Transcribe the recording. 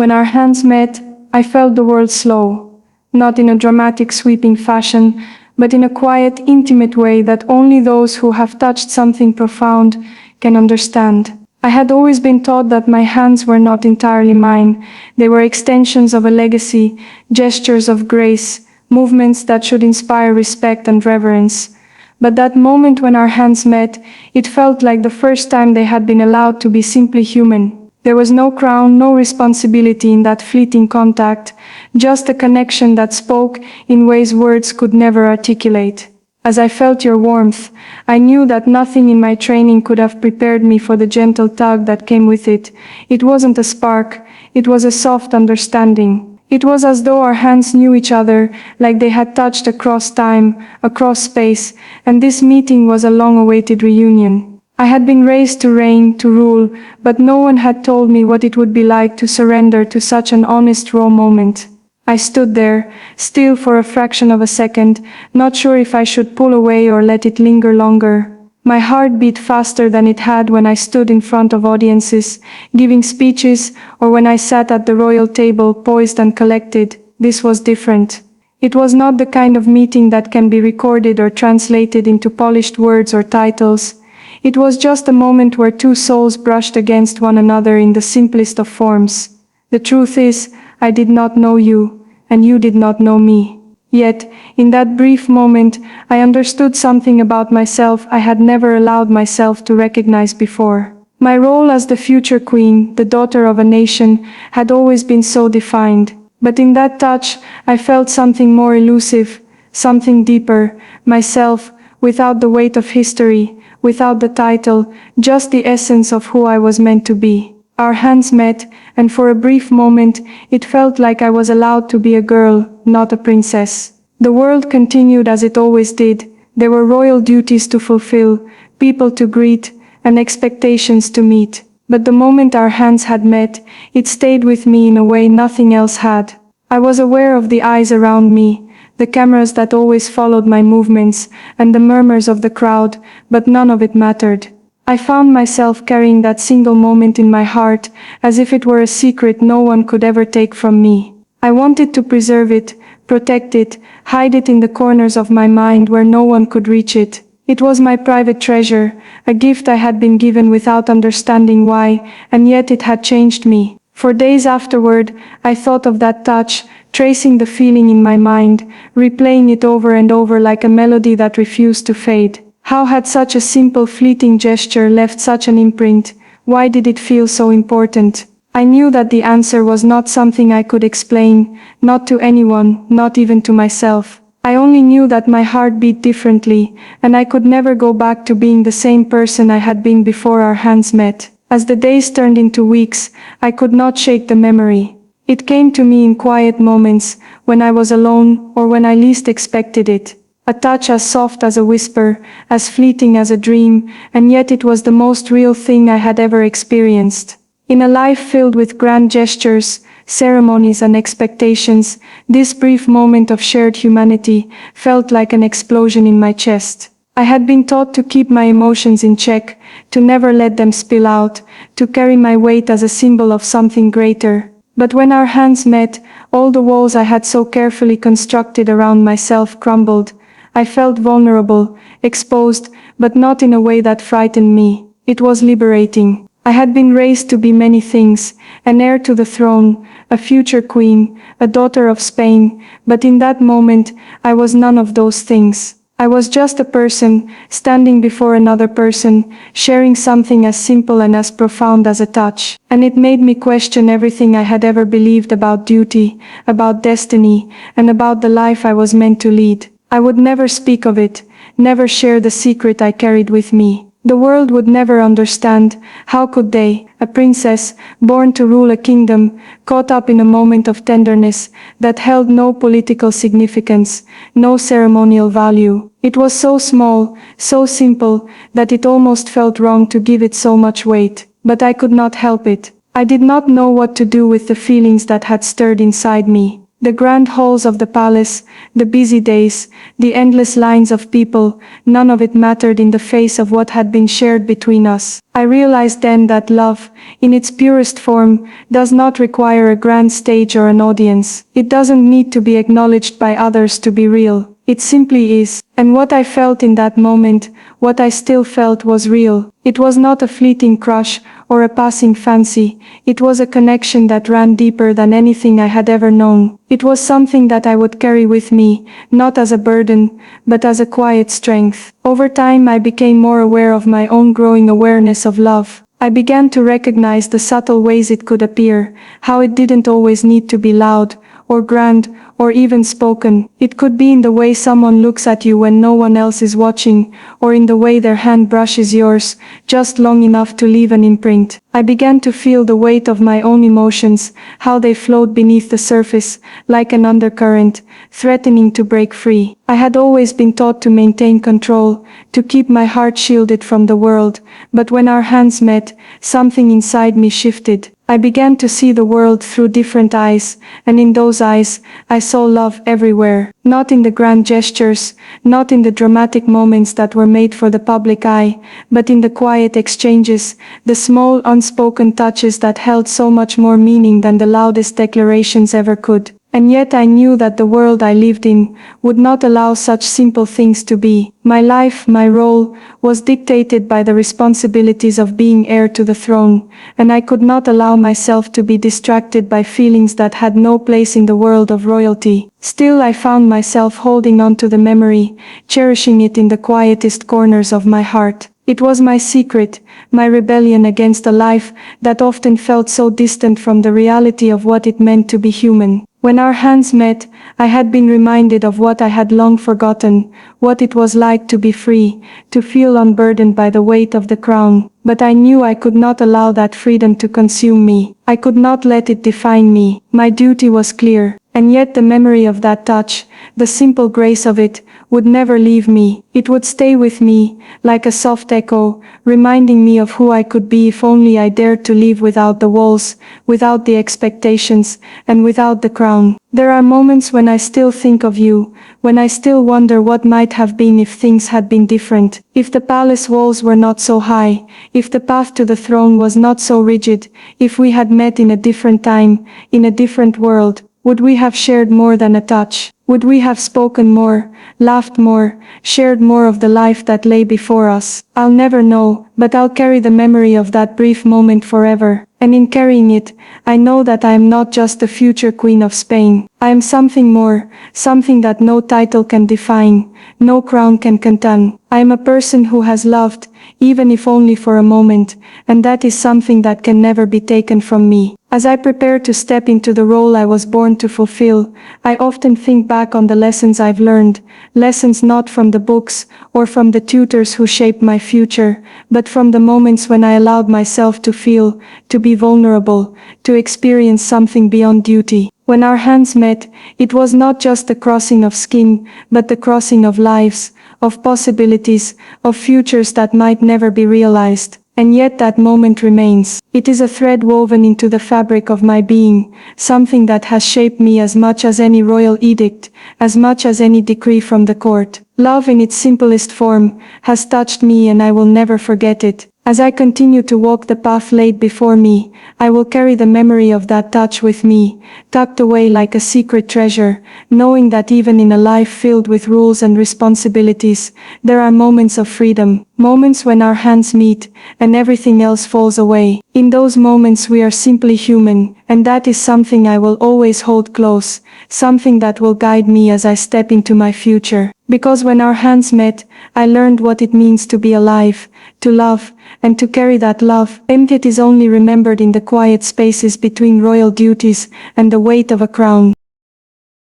When our hands met, I felt the world slow, not in a dramatic sweeping fashion, but in a quiet, intimate way that only those who have touched something profound can understand. I had always been taught that my hands were not entirely mine. They were extensions of a legacy, gestures of grace, movements that should inspire respect and reverence. But that moment when our hands met, it felt like the first time they had been allowed to be simply human. There was no crown, no responsibility in that fleeting contact, just a connection that spoke in ways words could never articulate. As I felt your warmth, I knew that nothing in my training could have prepared me for the gentle tug that came with it. It wasn't a spark, it was a soft understanding. It was as though our hands knew each other, like they had touched across time, across space, and this meeting was a long-awaited reunion. I had been raised to reign, to rule, but no one had told me what it would be like to surrender to such an honest, raw moment. I stood there, still for a fraction of a second, not sure if I should pull away or let it linger longer. My heart beat faster than it had when I stood in front of audiences, giving speeches, or when I sat at the royal table, poised and collected. This was different. It was not the kind of meeting that can be recorded or translated into polished words or titles. It was just a moment where two souls brushed against one another in the simplest of forms. The truth is, I did not know you, and you did not know me. Yet, in that brief moment, I understood something about myself I had never allowed myself to recognize before. My role as the future queen, the daughter of a nation, had always been so defined. But in that touch, I felt something more elusive, something deeper, myself, without the weight of history, without the title, just the essence of who I was meant to be. Our hands met, and for a brief moment, it felt like I was allowed to be a girl, not a princess. The world continued as it always did. There were royal duties to fulfill, people to greet, and expectations to meet. But the moment our hands had met, it stayed with me in a way nothing else had. I was aware of the eyes around me, the cameras that always followed my movements, and the murmurs of the crowd, but none of it mattered. I found myself carrying that single moment in my heart, as if it were a secret no one could ever take from me. I wanted to preserve it, protect it, hide it in the corners of my mind where no one could reach it. It was my private treasure, a gift I had been given without understanding why, and yet it had changed me. For days afterward, I thought of that touch, tracing the feeling in my mind, replaying it over and over like a melody that refused to fade. How had such a simple fleeting gesture left such an imprint? Why did it feel so important? I knew that the answer was not something I could explain, not to anyone, not even to myself. I only knew that my heart beat differently, and I could never go back to being the same person I had been before our hands met. As the days turned into weeks, I could not shake the memory. It came to me in quiet moments, when I was alone, or when I least expected it. A touch as soft as a whisper, as fleeting as a dream, and yet it was the most real thing I had ever experienced. In a life filled with grand gestures, ceremonies and expectations, this brief moment of shared humanity felt like an explosion in my chest. I had been taught to keep my emotions in check, to never let them spill out, to carry my weight as a symbol of something greater. But when our hands met, all the walls I had so carefully constructed around myself crumbled. I felt vulnerable, exposed, but not in a way that frightened me. It was liberating. I had been raised to be many things, an heir to the throne, a future queen, a daughter of Spain, but in that moment, I was none of those things. I was just a person, standing before another person, sharing something as simple and as profound as a touch. And it made me question everything I had ever believed about duty, about destiny, and about the life I was meant to lead. I would never speak of it, never share the secret I carried with me. The world would never understand. How could they, a princess, born to rule a kingdom, caught up in a moment of tenderness, that held no political significance, no ceremonial value? It was so small, so simple, that it almost felt wrong to give it so much weight. But I could not help it. I did not know what to do with the feelings that had stirred inside me. The grand halls of the palace, the busy days, the endless lines of people, none of it mattered in the face of what had been shared between us. I realized then that love, in its purest form, does not require a grand stage or an audience. It doesn't need to be acknowledged by others to be real. It simply is. And what I felt in that moment, what I still felt, was real. It was not a fleeting crush or a passing fancy. It was a connection that ran deeper than anything I had ever known. It was something that I would carry with me, not as a burden, but as a quiet strength. Over time I became more aware of my own growing awareness of love. I began to recognize the subtle ways it could appear, how it didn't always need to be loud, or grand, or even spoken. It could be in the way someone looks at you when no one else is watching, or in the way their hand brushes yours, just long enough to leave an imprint. I began to feel the weight of my own emotions, how they flowed beneath the surface, like an undercurrent, threatening to break free. I had always been taught to maintain control, to keep my heart shielded from the world, but when our hands met, something inside me shifted. I began to see the world through different eyes, and in those eyes, I saw love everywhere. Not in the grand gestures, not in the dramatic moments that were made for the public eye, but in the quiet exchanges, the small unspoken touches that held so much more meaning than the loudest declarations ever could. And yet I knew that the world I lived in would not allow such simple things to be. My life, my role, was dictated by the responsibilities of being heir to the throne, and I could not allow myself to be distracted by feelings that had no place in the world of royalty. Still I found myself holding on to the memory, cherishing it in the quietest corners of my heart. It was my secret, my rebellion against a life that often felt so distant from the reality of what it meant to be human. When our hands met, I had been reminded of what I had long forgotten, what it was like to be free, to feel unburdened by the weight of the crown. But I knew I could not allow that freedom to consume me. I could not let it define me. My duty was clear. And yet the memory of that touch, the simple grace of it, would never leave me. It would stay with me, like a soft echo, reminding me of who I could be if only I dared to live without the walls, without the expectations, and without the crown. There are moments when I still think of you, when I still wonder what might have been if things had been different, if the palace walls were not so high, if the path to the throne was not so rigid, if we had met in a different time, in a different world. Would we have shared more than a touch? Would we have spoken more, laughed more, shared more of the life that lay before us? I'll never know, but I'll carry the memory of that brief moment forever. And in carrying it, I know that I am not just the future Queen of Spain. I am something more, something that no title can define, no crown can contain. I am a person who has loved, even if only for a moment, and that is something that can never be taken from me. As I prepare to step into the role I was born to fulfill, I often think back on the lessons I've learned, lessons not from the books or from the tutors who shaped my future, but from the moments when I allowed myself to feel, to be vulnerable, to experience something beyond duty. When our hands met, it was not just the crossing of skin, but the crossing of lives, of possibilities, of futures that might never be realized. And yet that moment remains. It is a thread woven into the fabric of my being, something that has shaped me as much as any royal edict, as much as any decree from the court. Love in its simplest form has touched me, and I will never forget it. As I continue to walk the path laid before me, I will carry the memory of that touch with me, tucked away like a secret treasure, knowing that even in a life filled with rules and responsibilities, there are moments of freedom, moments when our hands meet, and everything else falls away. In those moments we are simply human, and that is something I will always hold close, something that will guide me as I step into my future. Because when our hands met, I learned what it means to be alive, to love, and to carry that love. And it is only remembered in the quiet spaces between royal duties and the weight of a crown.